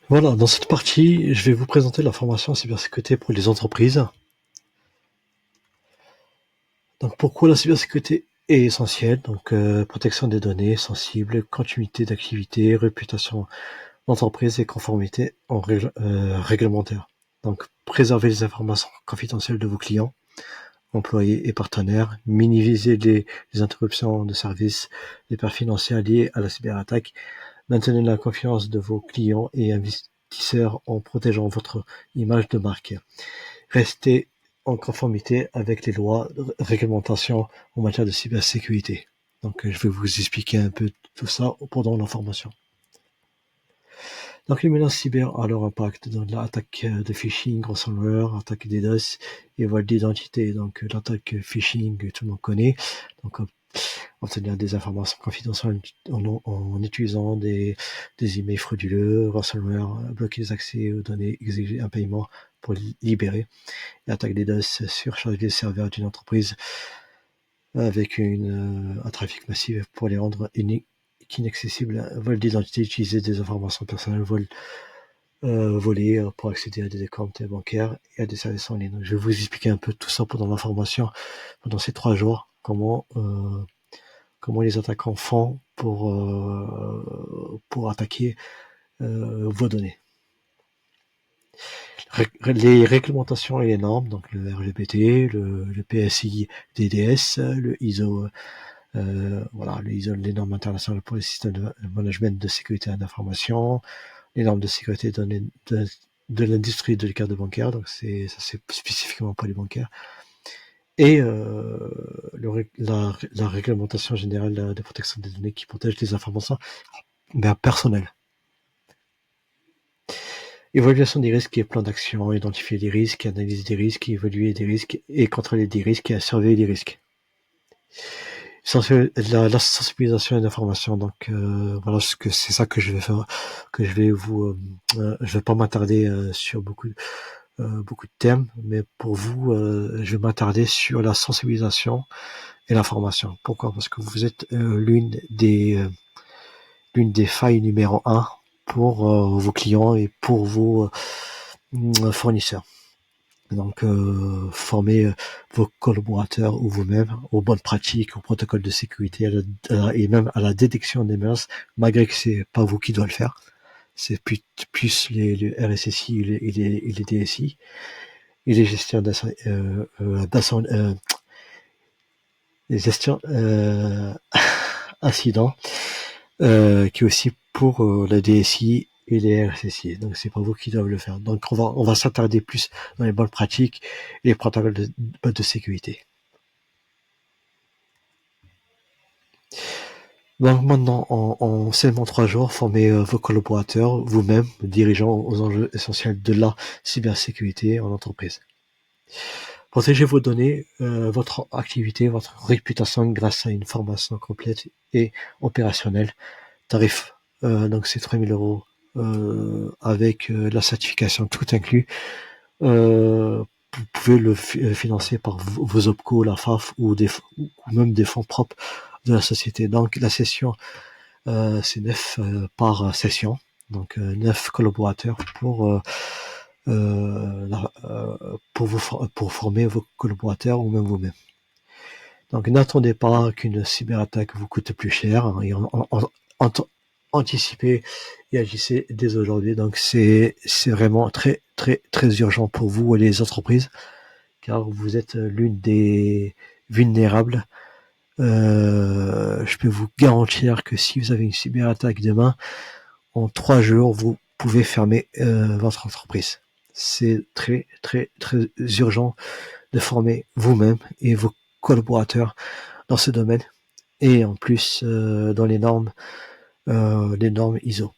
Voilà, dans cette partie, je vais vous présenter la formation en cybersécurité pour les entreprises. Donc, pourquoi la cybersécurité est essentielle? Donc, protection des données sensibles, continuité d'activité, réputation d'entreprise et conformité en réglementaire. Donc, préserver les informations confidentielles de vos clients, employés et partenaires, minimiser les interruptions de services, les pertes financières liées à la cyberattaque, maintenez la confiance de vos clients et investisseurs en protégeant votre image de marque. Restez en conformité avec les lois, réglementations en matière de cybersécurité. Donc, je vais vous expliquer un peu tout ça pendant la formation. Donc, les menaces cyber ont leur impact dans l'attaque de phishing, ransomware, attaque DDoS et vol d'identité. Donc, l'attaque phishing, tout le monde connaît. Donc, obtenir des informations confidentielles en utilisant des emails frauduleux, ransomware, bloquer les accès aux données, exiger un paiement pour libérer. L'attaque DDoS surcharge les serveurs d'une entreprise avec un trafic massif pour les rendre inaccessibles. Vol d'identité, utiliser des informations personnelles volées pour accéder à des comptes bancaires et à des services en ligne. Donc, je vais vous expliquer un peu tout ça pendant la formation, pendant ces 3 jours, comment les attaquants font pour attaquer vos données. Les réglementations et les normes, donc le RGPD, le PSI DDS, le ISO, voilà, le ISO, les normes internationales pour les systèmes de management de sécurité d'information, les normes de sécurité de l'industrie de cartes bancaires, donc ça c'est spécifiquement pour les bancaires, et la réglementation générale de protection des données qui protège les informations personnelles. Évaluation des risques et plan d'action, identifier les risques, analyse des risques, évaluer des risques et contrôler des risques et surveiller les risques. La sensibilisation et l'information, donc voilà c'est ça que je vais faire, que je vais je vais pas m'attarder sur beaucoup de thèmes, mais pour vous, je vais m'attarder sur la sensibilisation et l'information. Pourquoi? Parce que vous êtes l'une des failles numéro 1 pour vos clients et pour vos fournisseurs. Donc, former vos collaborateurs ou vous-même aux bonnes pratiques, aux protocoles de sécurité et même à la détection des menaces, malgré que c'est pas vous qui doit le faire. C'est plus les RSSI et les DSI et les gestions les gestions incidents, qui est aussi pour la DSI et les RSSI. Donc c'est pas vous qui doivent le faire. Donc on va s'attarder plus dans les bonnes pratiques et les protocoles de sécurité. Donc maintenant, en seulement 3 jours, formez vos collaborateurs, vous-même, dirigeants aux enjeux essentiels de la cybersécurité en entreprise. Protégez vos données, votre activité, votre réputation grâce à une formation complète et opérationnelle. Tarif, donc c'est 3 000 € avec la certification tout inclus. Vous pouvez le financer par vos OPCO, la FAF ou même des fonds propres de la société. Donc la session, c'est 9 par session, donc 9 collaborateurs pour former vos collaborateurs ou même vous-même. Donc n'attendez pas qu'une cyberattaque vous coûte plus cher, hein, et anticipez et agissez dès aujourd'hui. Donc c'est vraiment très très très urgent pour vous et les entreprises, car vous êtes l'une des vulnérables. Je peux vous garantir que si vous avez une cyberattaque demain, en 3 jours, vous pouvez fermer votre entreprise. C'est très très très urgent de former vous-même et vos collaborateurs dans ce domaine, et en plus dans les normes ISO.